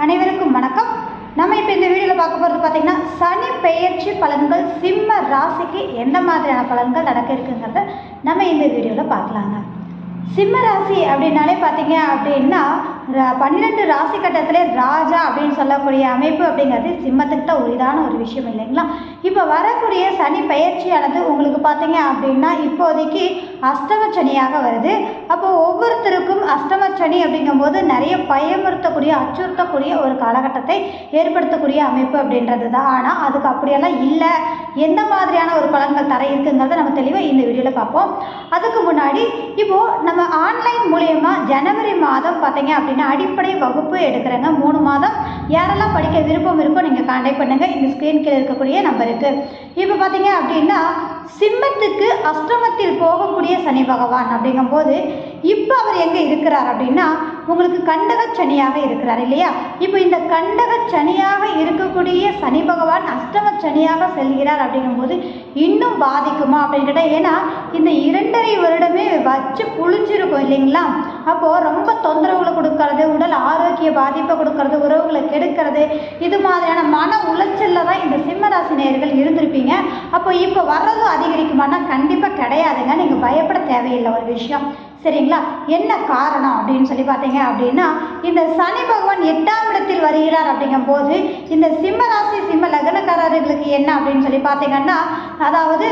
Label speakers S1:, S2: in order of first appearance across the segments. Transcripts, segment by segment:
S1: அனைவருக்கும் வணக்கம். நம்ம இப்போ இந்த வீடியோவில் பார்க்க போகிறது பார்த்திங்கன்னா சனி பெயர்ச்சி பலன்கள் சிம்ம ராசிக்கு எந்த மாதிரியான பலன்கள் நடக்க இருக்குங்கிறத நம்ம இந்த வீடியோவில் பார்க்கலாங்க. சிம்ம ராசி அப்படின்னாலே பார்த்தீங்க அப்படின்னா 12 ராசி கட்டத்திலே ராஜா அப்படின்னு சொல்லக்கூடிய அமைப்பு அப்படிங்கிறது சிம்மத்துக்கு தான் உரிதான ஒரு விஷயம் இல்லைங்களா. இப்போ வரக்கூடிய சனி பயிற்சியானது உங்களுக்கு பார்த்தீங்க அப்படின்னா இப்போதைக்கு அஷ்டமச்சனியாக வருது. அப்போ ஒவ்வொருத்தருக்கும் அஷ்டமச்சனி அப்படிங்கும்போது நிறைய பயமுறுத்தக்கூடிய அச்சுறுத்தக்கூடிய ஒரு காலகட்டத்தை ஏற்படுத்தக்கூடிய அமைப்பு அப்படின்றது தான். ஆனால் அதுக்கு அப்படியெல்லாம் இல்லை. எந்த மாதிரியான ஒரு பலன்கள் தர இருக்குங்கிறத நம்ம தெளிவாக இந்த வீடியோவில் பார்ப்போம். அதுக்கு முன்னாடி இப்போது நம்ம ஆன்லைன் மூலயமா ஜனவரி மாதம் பார்த்தீங்க அப்படின்னா அடிப்படை வகுப்பு எடுக்கிறேங்க. 3 மாதம் யாரெல்லாம் படிக்க விருப்பம் இருக்கோ நீங்கள் கான்டாக்ட் பண்ணுங்கள். இந்த ஸ்க்ரீன் கீழே இருக்கக்கூடிய நம்பருக்கு. இப்போ பார்த்தீங்க அப்படின்னா சிம்மத்துக்கு அஷ்டமத்தில் போகக்கூடிய சனி பகவான் அப்படிங்கும்போது இப்போ அவர் எங்கே இருக்கிறார் அப்படின்னா உங்களுக்கு கண்டக சனியாக இருக்கிறார் இல்லையா. இப்போ இந்த கண்டக சனியாக இருக்கக்கூடிய சனி பகவான் அஷ்டம சனியாக செல்கிறார் அப்படிங்கும்போது இன்னும் பாதிக்குமா அப்படின்னு கேட்டால், ஏன்னா இந்த 2.5 வருடமே வச்சு புழிஞ்சிருக்கும் இல்லைங்களா. அப்போது ரொம்ப தொந்தரவுகளை கொடுக்கறது, உடல் ஆரோக்கிய பாதிப்பை கொடுக்கறது, உறவுகளை கெடுக்கிறது, இது மாதிரியான மன உளைச்சலில் தான் இந்த சிம்மராசி நேயர்கள் இருந்திருப்பீங்க. அப்போ இப்போ வர்றதும் அதிகரிக்குமானா கண்டிப்பாக கிடையாதுங்க. நீங்கள் பயப்பட தேவையில்லை ஒரு விஷயம், சரிங்களா. என்ன காரணம் அப்படின்னு சொல்லி பார்த்தீங்க அப்படின்னா இந்த சனி பகவான் 8ஆம் இடத்தில் வருகிறார் அப்படிங்கும்போது இந்த சிம்ம ராசி சிம்ம லக்னக்காரர்களுக்கு என்ன அப்படின்னு சொல்லி பார்த்தீங்கன்னா, அதாவது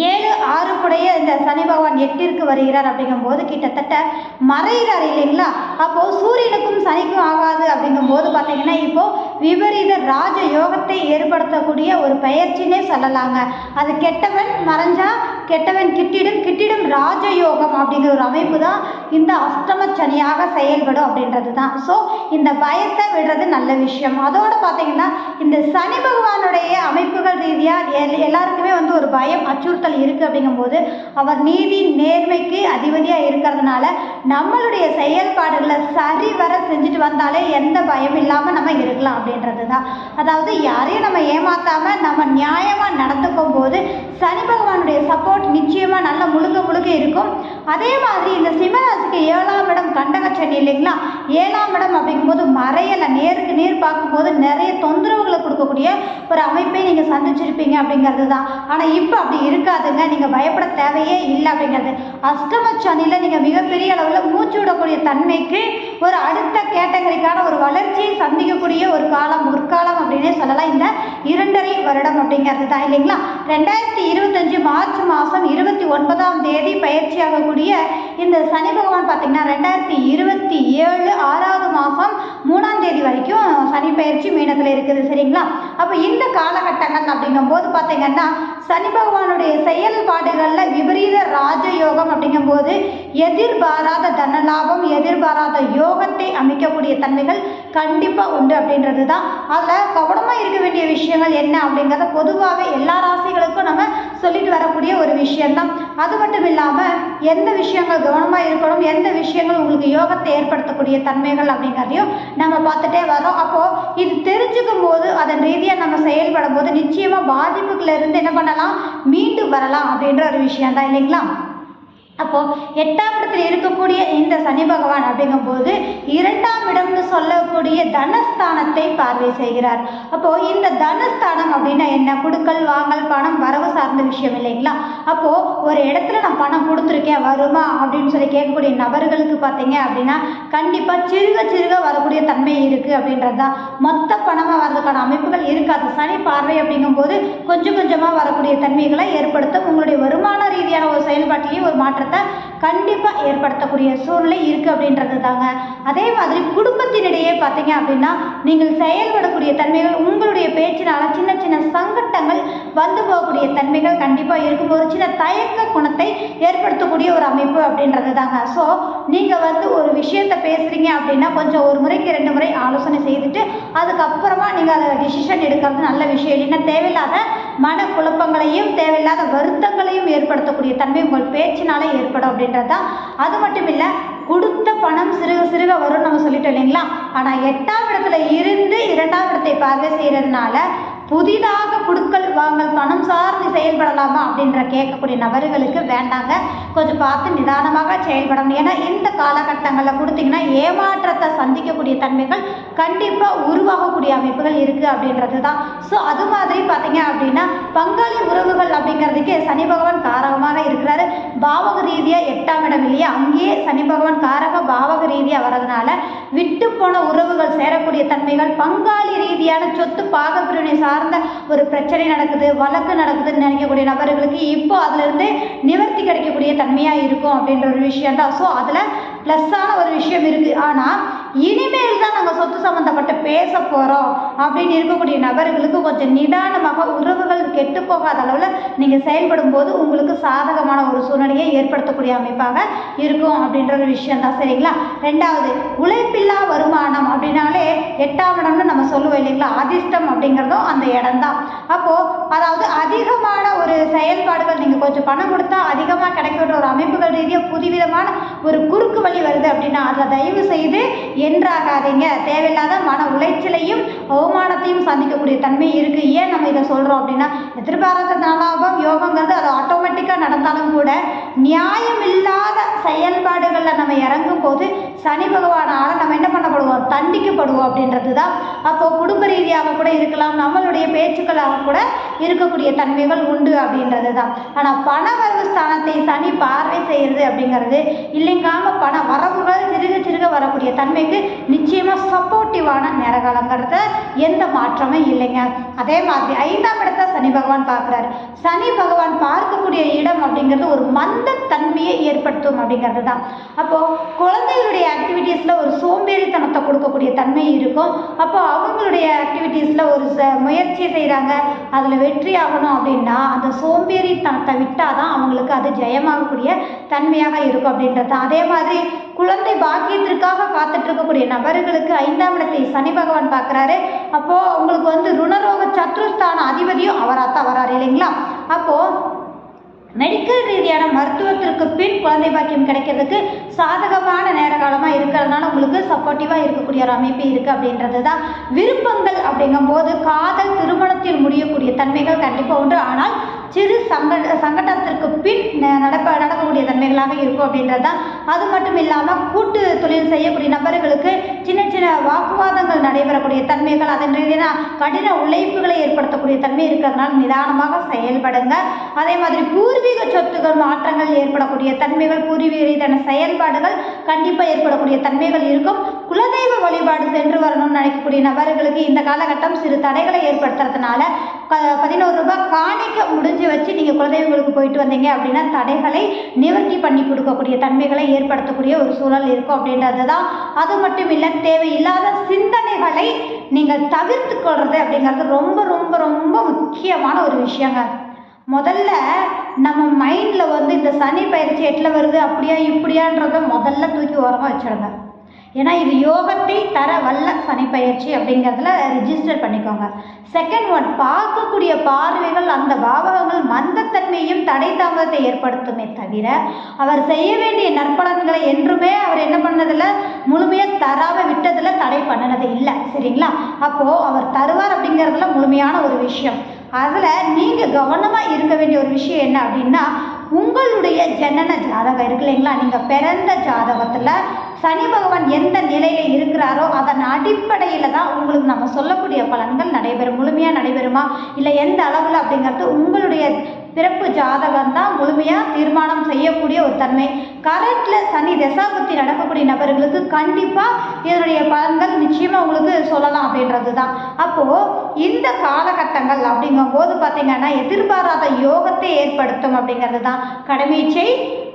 S1: 7, 6 கூடைய இந்த சனி பகவான் 8ற்கு வருகிறார் அப்படிங்கும்போது கிட்டத்தட்ட மறைகிறார் இல்லைங்களா. அப்போது சூரியனுக்கும் சனிக்கும் ஆகாது அப்படிங்கும்போது பார்த்தீங்கன்னா இப்போது விபரீத ராஜ யோகத்தை ஏற்படுத்தக்கூடிய ஒரு பயிற்சினே சொல்லலாங்க. அது கெட்டவன் மறைஞ்சா கெட்டவன் கிட்டிடும் ராஜயோகம் அப்படிங்கிற ஒரு அமைப்பு தான் இந்த அஷ்டம சனியாக செயல்படும் அப்படின்றது தான். ஸோ இந்த பயத்தை விடுறது நல்ல விஷயம். அதோடு பார்த்தீங்கன்னா இந்த சனி பகவானுடைய அமைப்புகள் ரீதியாக எல்லாருக்குமே ஒரு பயம் அச்சுறுத்தல் இருக்குது அப்படிங்கும்போது அவர் நீதி நேர்மைக்கு அதிபதியாக இருக்கிறதுனால நம்மளுடைய செயல்பாடுகளை சரிவர செஞ்சுட்டு வந்தாலே எந்த பயம் இல்லாமல் நம்ம இருக்கலாம் அப்படின்றது தான். அதாவது யாரையும் நம்ம ஏமாற்றாமல் நம்ம நியாயமாக நடந்துக்கும் போது சனி பகவானுடைய சப்போர்ட் நிச்சயமாக நல்ல முழுக்க இருக்கும். அதே மாதிரி இந்த சிம்மராசிக்கு 7ஆம் இடம் கண்டக சனி இல்லைங்களா. 7ஆம் இடம் அப்படிங்கும்போது மறையலை, நேருக்கு நேர் பார்க்கும்போது நிறைய தொந்தரவுகளை கொடுக்கக்கூடிய ஒரு அமைப்பை நீங்கள் சந்திச்சிருப்பீங்க அப்படிங்கிறது தான். ஆனால் இப்போ அப்படி இருக்காதுங்க. நீங்கள் பயப்பட தேவையே இல்லை அப்படிங்கிறது. அஷ்டம சனியில் நீங்கள் மிகப்பெரிய அளவில் மூச்சு விடக்கூடிய தன்மைக்கு ஒரு அடுத்த கேட்டகரிக்கான ஒரு வளர்ச்சியை சந்திக்கக்கூடிய ஒரு காலம், முற்காலம் அப்படின்னே சொல்லலாம் இந்த 2.5 வருடம் அப்படிங்கிறது தான் இல்லைங்களா. 2025 மார்ச் மாதம் 29ஆம் தேதி பயிற்சியாகக்கூடிய இந்த சனி பகவான் பார்த்தீங்கன்னா 2027 6வது மாதம் 3ஆம் தேதி வரைக்கும் சனி பயிற்சி மீனத்தில் இருக்குது, சரிங்களா. அப்போ இந்த காலகட்டங்கள் அப்படிங்கும்போது பார்த்தீங்கன்னா சனி பகவானுடைய செயல்பாடுகளில் விபரீத ராஜயோகம் அப்படிங்கும்போது எதிர்பாராத தனலாபம், எதிர்பாராத யோகத்தை அமைக்கக்கூடிய தன்மைகள் கண்டிப்பாக உண்டு அப்படின்றது தான். அதில் கவனமாக இருக்க வேண்டிய விஷயங்கள் என்ன அப்படிங்கிறத பொதுவாகவே எல்லா ராசிகளுக்கும் நம்ம சொல்லிட்டு வரக்கூடிய ஒரு விஷயம்தான். அது மட்டும் இல்லாமல் எந்த விஷயங்கள் கவனமாக இருக்கணும், எந்த விஷயங்கள் உங்களுக்கு யோகத்தை ஏற்படுத்தக்கூடிய தன்மைகள் அப்படிங்கிறதையும் நம்ம பார்த்துட்டே வரோம். அப்போது இது தெரிஞ்சுக்கும் போது அதன் ரீதியாக நம்ம செயல்படும் போது நிச்சயமாக பாதிப்புகளை இருந்து என்ன பண்ணலாம், மீண்டு வரலாம் அப்படின்ற ஒரு விஷயம் தான் இல்லைங்களா. அப்போது 8ஆம் இடத்தில் இருக்கக்கூடிய இந்த சனி பகவான் அப்படிங்கும்போது 2ஆம் இடம்னு சொல்லக்கூடிய தனஸ்தானத்தை பார்வை செய்கிறார். அப்போது இந்த தனஸ்தானம் அப்படின்னா என்ன, கொடுக்கல் வாங்கல் பணம் வரவு சார்ந்த விஷயம் இல்லைங்களா. அப்போது ஒரு இடத்துல நான் பணம் கொடுத்துருக்கேன் வருமா அப்படின்னு சொல்லி கேட்கக்கூடிய நபர்களுக்கு பார்த்தீங்க அப்படின்னா கண்டிப்பாக சிறுக வரக்கூடிய தன்மை இருக்குது அப்படின்றது தான். மொத்த பணமாக வரதுக்கான அமைப்புகள் இருக்காது. சனி பார்வை அப்படிங்கும்போது கொஞ்சமாக வரக்கூடிய தன்மைகளை ஏற்படுத்தும். உங்களுடைய வருமான ரீதியான ஒரு செயல்பாட்டிலேயே ஒரு மாற்றத்தை கண்டிப்பாக ஏற்படுத்தக்கூடிய சூழ்நிலை இருக்குது அப்படின்றது தாங்க. அதே மாதிரி குடும்பத்தினிடையே பார்த்தீங்க அப்படின்னா நீங்கள் செயல்படக்கூடிய தன்மைகள், உங்களுடைய பேச்சினால சின்ன சங்கட்டங்கள் வந்து போகக்கூடிய தன்மைகள் கண்டிப்பாக இருக்கும். ஒரு சின்ன தயக்க குணத்தை ஏற்படுத்தக்கூடிய ஒரு அமைப்பு அப்படின்றது தாங்க. ஸோ நீங்கள் ஒரு விஷயத்தை பேசுகிறீங்க அப்படின்னா கொஞ்சம் ஒரு முறைக்கு 2 முறை ஆலோசனை செய்துட்டு அதுக்கப்புறமா நீங்கள் அதை டிசிஷன் எடுக்கிறது நல்ல விஷயம். இல்லைன்னா தேவையில்லாத மன குழப்பங்களையும் தேவையில்லாத வருத்தங்களையும் ஏற்படுத்தக்கூடிய தன்மை உங்கள் பேச்சினாலே ஏற்படும் அப்படின்றது தான். அது மட்டும் இல்லை, கொடுத்த பணம் சிறுக வரும்னு நம்ம சொல்லிட்டோம் இல்லைங்களா. ஆனால் 8ஆம் இடத்துல இருந்து 2ஆம் இடத்தை பார்வை செய்கிறதுனால புதிதாக குடுக்கல் வாங்கல் பணம் சார்ந்து செயல்படலாமா அப்படின்ற கேட்கக்கூடிய நபர்களுக்கு வேண்டாங்க, கொஞ்சம் பார்த்து நிதானமாக செயல்படணும். ஏன்னா இந்த காலகட்டங்களில் கொடுத்தீங்கன்னா ஏமாற்றத்தை சந்திக்கக்கூடிய தன்மைகள் கண்டிப்பாக உருவாகக்கூடிய அமைப்புகள் இருக்குது அப்படின்றது தான். ஸோ அது மாதிரி பார்த்தீங்க அப்படின்னா பங்காளி உறவுகள் அப்படிங்கிறதுக்கு சனி பகவான் காரகமாக இருக்கிறாரு. பாவக ரீதியாக 8ஆம் இடம் இல்லையா, அங்கேயே சனி பகவான் காரக பாவக ரீதியாக வர்றதுனால விட்டு போன உறவுகள் சேரக்கூடிய தன்மைகள், பங்காளி ரீதியான சொத்து பாகப்பிரிவினை சார்ந்த ஒரு பிரச்சனை நடக்குது, வழக்கு நடக்குதுன்னு நினைக்கக்கூடிய நபர்களுக்கு இப்போ அதிலிருந்து நிவர்த்தி கிடைக்கக்கூடிய தன்மையாக இருக்கும் அப்படின்ற ஒரு விஷயம் தான். ஸோ அதில் ப்ளஸ்ஸான ஒரு விஷயம் இருக்குது. ஆனால் இனிமேல் தான் நாங்கள் சொத்து சம்மந்தப்பட்ட பேச போகிறோம் அப்படின்னு இருக்கக்கூடிய நபர்களுக்கு கொஞ்சம் நிதானமாக உறவுகள் கெட்டு போகாத அளவில் நீங்கள் செயல்படும் போது உங்களுக்கு சாதகமான ஒரு சூழ்நிலையை ஏற்படுத்தக்கூடிய அமைப்பாக இருக்கும் அப்படின்ற ஒரு விஷயம் தான். சரிங்களா? ரெண்டாவது, உழைப்பில்லா வருமானம் அப்படின்னாலே 8ஆம் இடம்னு நம்ம சொல்லுவோம் இல்லைங்களா, அதிர்ஷ்டம் அப்படிங்கிறதும் அந்த இடம் தான். அப்போது அதாவது அதிகமான ஒரு செயல்பாடுகள், நீங்கள் கொஞ்சம் பணம் கொடுத்தா அதிகமாக கிடைக்கிற ஒரு அமைப்புகள் ரீதியாக புதுவிதமான ஒரு குறுக்கு வழி வருது அப்படின்னா அதில் தயவு செய்து என்றாகாதீங்க. தேவையில்லாத மன உளைச்சலையும் அவமானத்தையும் சந்திக்கக்கூடிய தன்மை இருக்குது. ஏன் நம்ம இதை சொல்கிறோம் அப்படின்னா எதிர்பாராத லாபம் யோகங்கிறது அது ஆட்டோமேட்டிக்காக நடந்தாலும் கூட நியாயமில்லாத செயல்பாடுகளில் நம்ம இறங்கும் போது சனி பகவானால் நம்ம என்ன பண்ணப்படுவோம், தண்டிக்கப்படுவோம் அப்படின்றது தான். அப்போது குடும்ப ரீதியாக கூட இருக்கலாம், நம்மளுடைய பேச்சுக்களாக கூட இருக்கக்கூடிய தன்மைகள் உண்டு அப்படின்றது தான். ஆனால் பண வரவு ஸ்தானத்தை சனி பார்வை செய்கிறது அப்படிங்கிறது இல்லைங்காம பண வரவுகள் சிறுக சிறுக வரக்கூடிய தன்மைக்கு நிச்சயமாக சப்போர்ட்டிவான நேரகாலங்கிறத எந்த மாற்றமும் இல்லைங்க. அதே மாதிரி 5ஆம் இடத்தை சனி பகவான் பார்க்குறாரு. சனி பகவான் பார்க்கக்கூடிய இடம் அப்படிங்கிறது ஒரு மந்த தன்மையை ஏற்படுத்தும் அப்படிங்கிறது தான். அப்போது குழந்தைகளுடைய ஆக்டிவிட்டீஸில் ஒரு சோம்பேறித்தனத்தை கொடுக்கக்கூடிய தன்மை இருக்கும். அப்போ அவங்களுடைய ஆக்டிவிட்டீஸில் ஒரு முயற்சியை செய்கிறாங்க, அதில் வெற்றி ஆகணும் அப்படின்னா அந்த சோம்பேறித்தனத்தை விட்டால் தான் அவங்களுக்கு அது ஜெயமாகக்கூடிய தன்மையாக இருக்கும் அப்படின்றது. அதே மாதிரி குழந்தை பாக்கியத்திற்காக காத்துட்டு இருக்கக்கூடிய நபர்களுக்கு 5ஆம் இடத்தை சனி பகவான் பார்க்குறாரு. அப்போது உங்களுக்கு ருணரோக சத்ருஸ்தான அதிபதியும் அவராத்தான் வராரு இல்லைங்களா. அப்போது மெடிக்கல் ரீதியான மருத்துவத்திற்கு பின் குழந்தை பாக்கியம் கிடைக்கிறதுக்கு சாதகமான நேர காலமாக இருக்கிறதுனால உங்களுக்கு சப்போர்ட்டிவாக இருக்கக்கூடிய ஒரு அமைப்பு இருக்குது அப்படின்றது தான். விருப்பங்கள் அப்படிங்கும்போது காதல் திருமணத்தில் முடியக்கூடிய தன்மைகள் கண்டிப்பாக உண்டு. ஆனால் சிறு சங்கடத்திற்கு பின் நடக்கக்கூடிய தன்மைகளாக இருக்கும் அப்படின்றது தான். அது மட்டும் இல்லாமல் கூட்டு தொழில் செய்யக்கூடிய நபர்களுக்கு சின்ன சின்ன வாக்குவாதங்கள் நடைபெறக்கூடிய தன்மைகள், அதன் ரீதியான கடின உழைப்புகளை ஏற்படுத்தக்கூடிய தன்மை இருக்கிறதுனால நிதானமாக செயல்படுங்க. அதே மாதிரி பூர்வீக சொத்துக்கள் மாற்றங்கள் ஏற்படக்கூடிய தன்மைகள், பூர்வீக ரீதியான செயல்பாடுகள் கண்டிப்பாக ஏற்படக்கூடிய தன்மைகள் இருக்கும். குலதெய்வ வழிபாடு சென்று வரணும்னு நினைக்கக்கூடிய நபர்களுக்கு இந்த காலகட்டம் சிறு தடைகளை ஏற்படுத்துறதுனால 11 ரூபாய் காணிக்க முடிஞ்சு வச்சு நீங்கள் குலதெய்வங்களுக்கு போயிட்டு வந்தீங்க அப்படின்னா தடைகளை நிவர்த்தி பண்ணி கொடுக்கக்கூடிய தன்மைகளை ஏற்படுத்தக்கூடிய ஒரு சூழல் இருக்கும் அப்படின்றது தான். அது மட்டும் இல்லை, தேவையில்லாத சிந்தனைகளை நீங்கள் தவிர்த்து கொள்வது அப்படிங்கிறது ரொம்ப ரொம்ப ரொம்ப முக்கியமான ஒரு விஷயங்க. முதல்ல நம்ம மைண்டில் இந்த சனி பயிற்சி 8ல் வருது அப்படியா இப்படியான்றதை முதல்ல தூக்கி ஓரமாக வச்சிடுங்க. ஏன்னா இது யோகத்தை தர வல்ல சனி பயிற்சி அப்படிங்கிறதுல ரிஜிஸ்டர் பண்ணிக்கோங்க. செகண்ட் ஒன், பார்க்கக்கூடிய பார்வைகள் அந்த பாவகங்கள் மந்தத்தன்மையும் தடை தாமதத்தை ஏற்படுத்துமே தவிர அவர் செய்ய வேண்டிய நற்பலன்களை என்றுமே அவர் என்ன பண்ணதில்லை, முழுமையாக தராமல் விட்டதில் தடை பண்ணினது இல்லை. சரிங்களா? அப்போது அவர் தருவார் அப்படிங்கிறதுல முழுமையான ஒரு விஷயம். அதில் நீங்கள் கவனமாக இருக்க வேண்டிய ஒரு விஷயம் என்ன அப்படின்னா, உங்களுடைய ஜனன ஜாதகம் இருக்கு இல்லைங்களா, நீங்கள் பிறந்த ஜாதகத்தில் சனி பகவான் எந்த நிலையில் இருக்கிறாரோ அதன் அடிப்படையில் தான் உங்களுக்கு நம்ம சொல்லக்கூடிய பலன்கள் நடைபெறும். முழுமையாக நடைபெறுமா இல்லை எந்த அளவில் அப்படிங்கிறது உங்களுடைய பிறப்பு ஜாதகம் தான் முழுமையாக தீர்மானம் செய்யக்கூடிய ஒரு தன்மை. கரெக்டில் சனி தசாபுத்தி நடக்கக்கூடிய நபர்களுக்கு கண்டிப்பாக இதனுடைய பலன்கள் நிச்சயமாக உங்களுக்கு சொல்லலாம் அப்படின்றது தான். அப்போது இந்த காலகட்டங்கள் அப்படிங்கும்போது பார்த்திங்கன்னா எதிர்பாராத யோகத்தை ஏற்படுத்தும் அப்படிங்கிறது தான். கடமைச்சை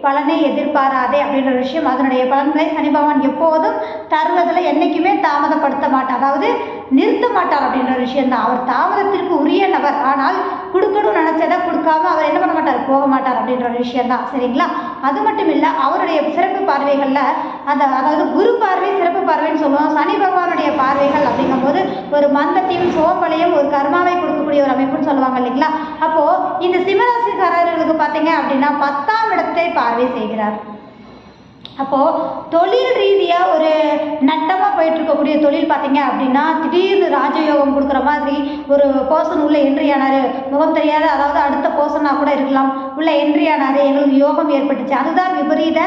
S1: பலனை எதிர்பாராதே அப்படின்ற விஷயம், அதனுடைய பலன்களை சனி பகவான் எப்போதும் தருவதில் என்றைக்குமே தாமதப்படுத்த மாட்டார், அதாவது நிறுத்த மாட்டார் அப்படின்ற விஷயந்தான். அவர் தாமதத்திற்கு உரிய நபர், ஆனால் கொடுக்கணும்னு நினச்சதை கொடுக்காம அவர் என்ன பண்ண மாட்டார், போக மாட்டார் அப்படின்ற ஒரு விஷயந்தான். சரிங்களா? அது மட்டும் இல்லை, அவருடைய சிறப்பு பார்வைகளில் அதாவது குரு பார்வை சிறப்பு பார்வைன்னு சொல்லுவோம். சனி பகவானுடைய பார்வைகள் அப்படிங்கும்போது ஒரு மந்தத்தையும் சோம்பலையும் ஒரு கர்மாவை கொடுக்கக்கூடிய ஒரு அமைப்புன்னு சொல்லுவாங்க இல்லைங்களா. அப்போது இந்த சிம்மராசிக்காரர்களுக்கு பார்த்தீங்க அப்படின்னா 10ஆம் இடத்தை பார்வை செய்கிறார். அப்போது தொழில் ரீதியாக ஒரு நட்டமாக போயிட்டு இருக்கக்கூடிய தொழில் பார்த்தீங்க அப்படின்னா திடீர்னு ராஜயோகம் கொடுக்குற மாதிரி ஒரு பர்சன் உள்ள என்ட்ரி ஆனார், முகம் தெரியாத, அதாவது அடுத்த பர்சனாக கூட இருக்கலாம், உள்ள என்ட்ரி ஆனார், எங்களுக்கு யோகம் ஏற்பட்டுச்சு, அதுதான் விபரீத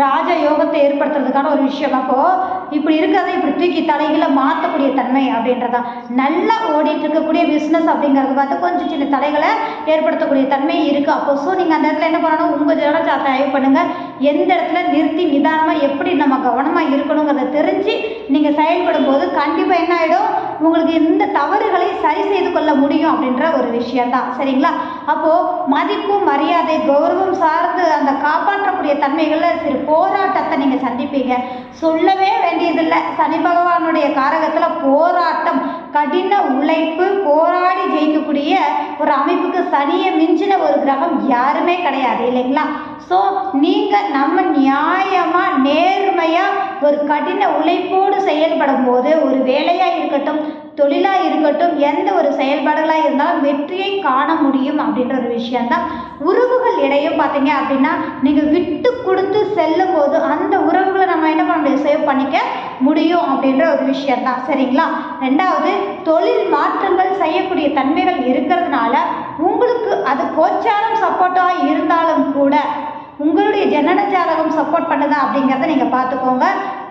S1: ராஜயோகத்தை ஏற்படுத்துறதுக்கான ஒரு விஷயம். அப்போது இப்படி இருக்கிறத இப்படி தூக்கி தலைகளை மாற்றக்கூடிய தன்மை அப்படின்றதான். நல்லா ஓடிட்டு இருக்கக்கூடிய பிஸ்னஸ் அப்படிங்கிறது பார்த்து கொஞ்சம் சின்ன தலைகளை ஏற்படுத்தக்கூடிய தன்மை இருக்குது. அப்போ ஸோ நீங்கள் அந்த இடத்துல என்ன பண்ணணும், உங்கள் ஜன சார்ட்டை ஆய்வு பண்ணுங்கள். எந்த இடத்துல நிறுத்தி நிதானமாக எப்படி நம்ம கவனமாக இருக்கணுங்கிறத தெரிஞ்சு நீங்கள் செயல்படும் போது கண்டிப்பாக என்ன ஆகிடும், உங்களுக்கு இந்த தவறுகளை சரி செய்து கொள்ள முடியும் அப்படின்ற ஒரு விஷயந்தான். சரிங்களா? அப்போது மதிப்பு, மரியாதை, கௌரவம் சார்ந்து அந்த காப்பாற்றக்கூடிய தன்மைகளில் சிறு போராட்டத்தை நீங்கள் சந்திப்பீங்க. சொல்லவே வேண்டியதில்லை, சனி பகவானுடைய காரகத்தில் போராட்டம், கடின உழைப்பு, போராடி ஜெயிக்கக்கூடிய ஒரு அமைப்புக்கு சனியை மிஞ்சின ஒரு கிரகம் யாருமே கிடையாது இல்லைங்களா? ஸோ நீங்கள் நம்ம நியாயமாக நேர்மையாக ஒரு கடின உழைப்போடு செயல்படும் போது ஒரு வேலையாக இருக்கட்டும், தொழிலாக இருக்கட்டும், எந்த ஒரு செயல்பாடுகளாக இருந்தாலும் வெற்றியை காண முடியும் அப்படின்ற ஒரு விஷயந்தான். உறவுகள் இடையும் பார்த்தீங்க அப்படின்னா நீங்கள் விட்டு கொடுத்து செல்லும் போது அந்த உறவுகளை நம்ம என்ன பண்ண முடியும், சேவ் பண்ணிக்க முடியும் அப்படின்ற ஒரு விஷயந்தான். சரிங்களா? ரெண்டாவது, தொழில் மாற்றங்கள் செய்யக்கூடிய தன்மைகள் இருக்கிறதுனால உங்களுக்கு அது கோச்சாரம் சப்போர்ட்டாக இருந்தாலும் கூட உங்களுடைய ஜனன ஜாதகம் சப்போர்ட் பண்ணுதா அப்படிங்கிறத நீங்கள் பார்த்துக்கோங்க.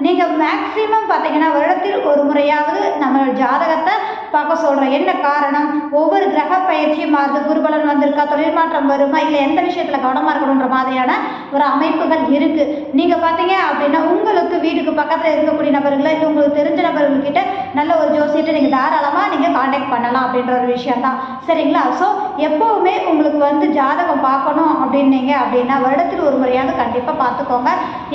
S1: நீங்கள் மேக்ஸிமம் பார்த்தீங்கன்னா வருடத்தில் ஒரு முறையாவது நம்ம ஜாதகத்தை பார்க்க சொல்கிறோம். என்ன காரணம், ஒவ்வொரு கிரக பயிற்சியும் மாறுது, குருபலன் வந்திருக்கா, தொழில் மாற்றம் வருமா, இல்லை எந்த விஷயத்தில் கவனமாக இருக்கணுன்ற மாதிரியான ஒரு அமைப்புகள் இருக்குது. நீங்கள் பார்த்தீங்க அப்படின்னா உங்களுக்கு வீட்டுக்கு பக்கத்தில் இருக்கக்கூடிய நபர்களை, இல்லை உங்களுக்கு தெரிஞ்ச நபர்கள்கிட்ட நல்ல ஒரு ஜோசியத்தை நீங்கள் தாராளமாக நீங்கள் காண்டாக்ட் பண்ணலாம் அப்படின்ற ஒரு விஷயந்தான். சரிங்களா? ஸோ எப்போவுமே உங்களுக்கு ஜாதகம் பார்க்கணும் அப்படின்னீங்க அப்படின்னா வருடத்தில் ஒரு முறையாவது கண்டிப்பாக பார்த்துக்கோங்க.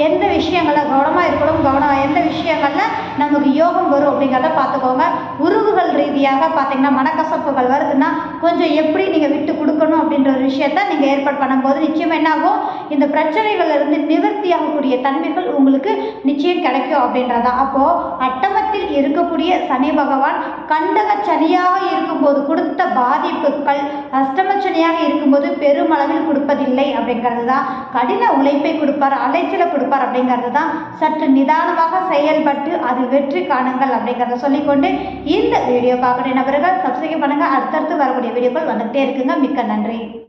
S1: எந்த விஷயங்களில் கவனமாக இருக்கணும், எந்த விஷயங்களில் நமக்கு யோகம் வரும் அப்படிங்கிறத பார்த்துக்கோங்க. உறவுகள் ரீதியாக பார்த்தீங்கன்னா மனக்கசப்புகள் வருதுன்னா கொஞ்சம் எப்படி நீங்கள் விட்டு கொடுக்கணும் அப்படின்ற ஒரு விஷயத்த நீங்கள் ஏற்பாடு பண்ணும்போது நிச்சயம் என்னாகும், இந்த பிரச்சனைகளிலிருந்து நிவர்த்தி ஆகக்கூடிய தன்மைகள் உங்களுக்கு நிச்சயம் கிடைக்கும் அப்படின்றதான். அப்போது அட்டமத்தில் இருக்கக்கூடிய சனி பகவான் கண்டக சனியாக இருக்கும்போது கொடுத்த பாதிப்புகள் அஷ்டம சனியாக இருக்கும்போது பெருமளவில் கொடுப்பதில்லை அப்படிங்கிறது தான். கடின உழைப்பை கொடுப்பார், அலைச்சலை கொடுப்பார் அப்படிங்கிறது தான். சற்று நிதானமாக செயல்பட்டு அதில் வெற்றி காணுங்கள் அப்படிங்கிறத சொல்லிக்கொண்டு இந்த வீடியோ பார்க்குற நபர்கள் சப்ஸ்கிரைப் பண்ணுங்கள். அடுத்தடுத்து வரக்கூடிய வீடியோக்கள் வந்துகிட்டே இருக்குங்க. மிக்க நன்றி.